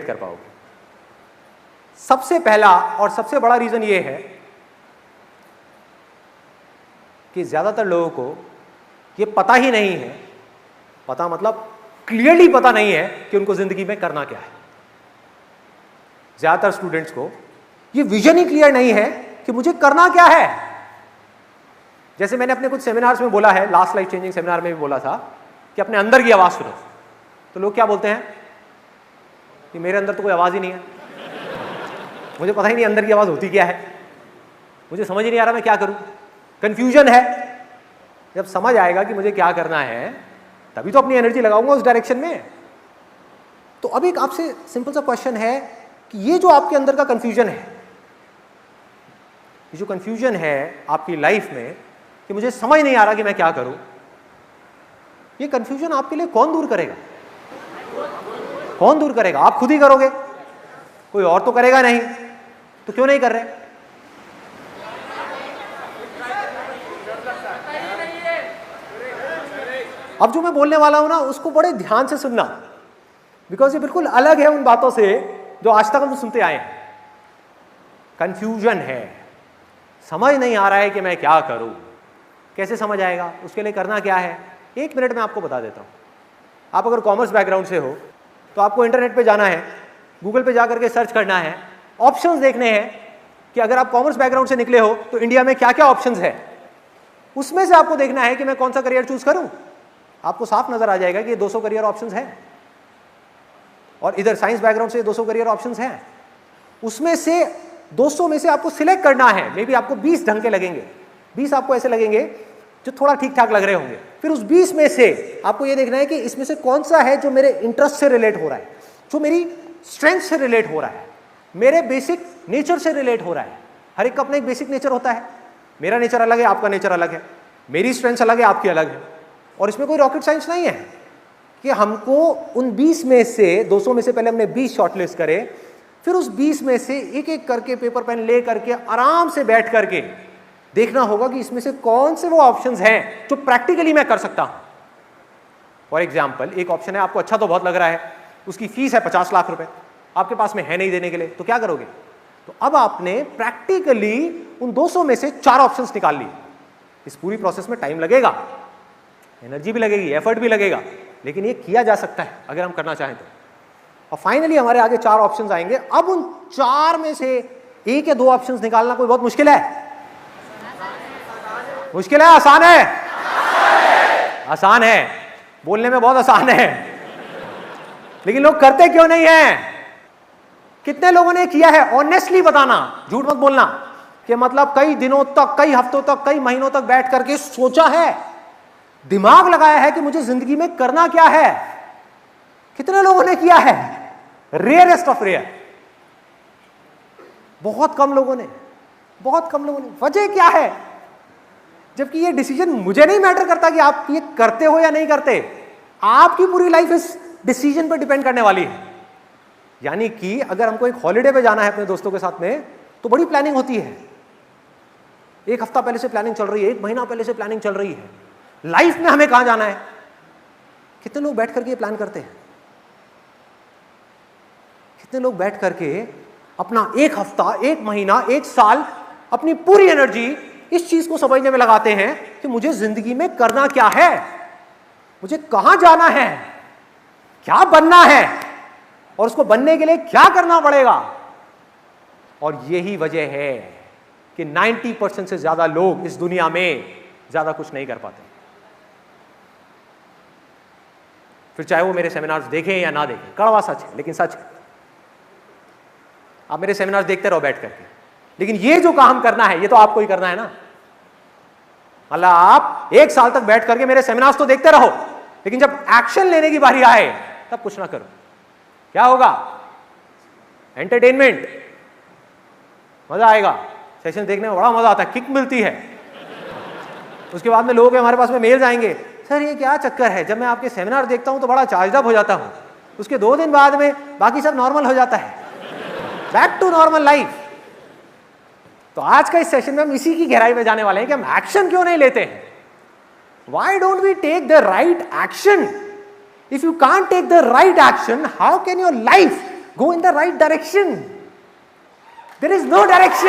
कर पाओगे। सबसे पहला और सबसे बड़ा रीजन ये है कि ज्यादातर लोगों को ये पता ही नहीं है, पता मतलब क्लियरली पता नहीं है कि उनको जिंदगी में करना क्या है। ज्यादातर स्टूडेंट्स को ये विजन ही क्लियर नहीं है कि मुझे करना क्या है। जैसे मैंने अपने कुछ सेमिनार्स में बोला है, लास्ट लाइफ चेंजिंग सेमिनार में भी बोला था कि अपने अंदर की आवाज सुनो। तो लोग क्या बोलते हैं कि मेरे अंदर तो कोई आवाज ही नहीं है, मुझे पता ही नहीं अंदर की आवाज होती क्या है, मुझे समझ ही नहीं आ रहा मैं क्या करूं, कंफ्यूजन है। जब समझ आएगा कि मुझे क्या करना है तभी तो अपनी एनर्जी लगाऊंगा उस डायरेक्शन में। तो अब एक आपसे सिंपल सा क्वेश्चन है कि ये जो आपके अंदर का कंफ्यूजन है, ये जो कंफ्यूजन है आपकी लाइफ में कि मुझे समझ नहीं आ रहा कि मैं क्या करूं, ये कंफ्यूजन आपके लिए कौन दूर करेगा? कौन दूर करेगा? आप खुद ही करोगे, कोई और तो करेगा नहीं। तो क्यों नहीं कर रहे? अब जो मैं बोलने वाला हूं ना उसको बड़े ध्यान से सुनना, बिकॉज ये बिल्कुल अलग है उन बातों से जो आज तक हम सुनते आए हैं। कंफ्यूजन है, समझ नहीं आ रहा है कि मैं क्या करूं। कैसे समझ आएगा? उसके लिए करना क्या है, 1 मिनट में आपको बता देता हूं। आप अगर कॉमर्स बैकग्राउंड से हो तो आपको इंटरनेट पे जाना है, गूगल पे जाकर के सर्च करना है, ऑप्शंस देखने हैं कि अगर आप कॉमर्स बैकग्राउंड से निकले हो तो इंडिया में क्या क्या ऑप्शंस है। उसमें से आपको देखना है कि मैं कौन सा करियर चूज करूं। आपको साफ नजर आ जाएगा कि ये 200 करियर ऑप्शंस हैं, और इधर साइंस बैकग्राउंड से 200 करियर ऑप्शंस हैं। उसमें से 200 में से आपको सिलेक्ट करना है। मे बी आपको 20 ढंग के लगेंगे, 20 आपको ऐसे लगेंगे जो थोड़ा ठीक ठाक लग रहे होंगे। फिर उस 20 में से आपको ये देखना है कि इसमें से कौन सा है जो मेरे इंटरेस्ट से रिलेट हो रहा है, जो मेरी स्ट्रेंथ से रिलेट हो रहा है, मेरे बेसिक नेचर से रिलेट हो रहा है। हर एक का अपना एक बेसिक नेचर होता है। मेरा नेचर अलग है, आपका नेचर अलग है, मेरी स्ट्रेंथ अलग है, आपकी अलग है। और इसमें कोई रॉकेट साइंस नहीं है कि हमको उन 20 में से 200 में से पहले हमने 20 शॉर्टलिस्ट करे, फिर उस 20 में से एक एक करके पेपर पेन ले करके आराम से बैठ करके देखना होगा कि इसमें से कौन से वो ऑप्शंस हैं जो प्रैक्टिकली मैं कर सकता हूं। फॉर एग्जाम्पल, एक ऑप्शन है, आपको अच्छा तो बहुत लग रहा है, उसकी फीस है 50 लाख रुपए, आपके पास में है नहीं देने के लिए, तो क्या करोगे? तो अब आपने प्रैक्टिकली उन 200 में से 4 ऑप्शंस निकाल लिए। इस पूरी प्रोसेस में टाइम लगेगा, एनर्जी भी लगेगी, एफर्ट भी लगेगा, लेकिन ये किया जा सकता है अगर हम करना चाहें तो। और फाइनली हमारे आगे 4 ऑप्शंस आएंगे। अब उन 4 में से 1 या 2 ऑप्शंस निकालना कोई बहुत मुश्किल है? मुश्किल है? आसान है? आसान है, बोलने में बहुत आसान है, लेकिन लोग करते क्यों नहीं है? कितने लोगों ने किया है? ऑनेस्टली बताना, झूठ मत बोलना कि मतलब कई दिनों तक, कई हफ्तों तक, कई महीनों तक बैठ करके सोचा है, दिमाग लगाया है कि मुझे जिंदगी में करना क्या है। कितने लोगों ने किया है? रेयरेस्ट ऑफ रेयर, बहुत कम लोगों ने, बहुत कम लोगों ने। वजह क्या है? जबकि ये डिसीजन मुझे नहीं मैटर करता कि आप ये करते हो या नहीं करते, आपकी पूरी लाइफ इस डिसीजन पर डिपेंड करने वाली है। यानी कि अगर हमको एक हॉलिडे पे जाना है अपने दोस्तों के साथ में, तो बड़ी प्लानिंग होती है। 1 हफ्ता पहले से प्लानिंग चल रही है, 1 महीना पहले से प्लानिंग चल रही है। लाइफ में हमें कहां जाना है, कितने लोग बैठ करके प्लान करते हैं? कितने लोग बैठ करके अपना 1 हफ्ता, 1 महीना, 1 साल अपनी पूरी एनर्जी इस चीज को समझने में लगाते हैं कि मुझे जिंदगी में करना क्या है, मुझे कहां जाना है, क्या बनना है, और उसको बनने के लिए क्या करना पड़ेगा। और यही वजह है कि 90% से ज्यादा लोग इस दुनिया में ज्यादा कुछ नहीं कर पाते। फिर चाहे वो मेरे सेमिनार्स देखें या ना देखें, कड़वा सच है लेकिन सच है। आप मेरे सेमिनार्स देखते रहो बैठ करके, लेकिन ये जो काम करना है ये तो आपको ही करना है ना। मतलब आप 1 साल तक बैठ करके मेरे सेमिनार्स तो देखते रहो, लेकिन जब एक्शन लेने की बारी आए तब कुछ ना करो, क्या होगा? एंटरटेनमेंट, मजा आएगा, सेशन देखने में बड़ा मजा आता है, किक मिलती है। उसके बाद में लोगों के हमारे पास में मेल्स आएंगे, सर ये क्या चक्कर है, जब मैं आपके सेमिनार देखता हूं तो बड़ा चार्ज अप हो जाता हूं, उसके 2 दिन बाद में बाकी सब नॉर्मल हो जाता है, बैक टू नॉर्मल लाइफ। तो आज का इस सेशन में हम इसी की गहराई में जाने वाले हैं कि हम एक्शन क्यों नहीं लेते हैं। Why don't we take the right action? If you can't take the right action, how can your life go in the right direction. There is no direction.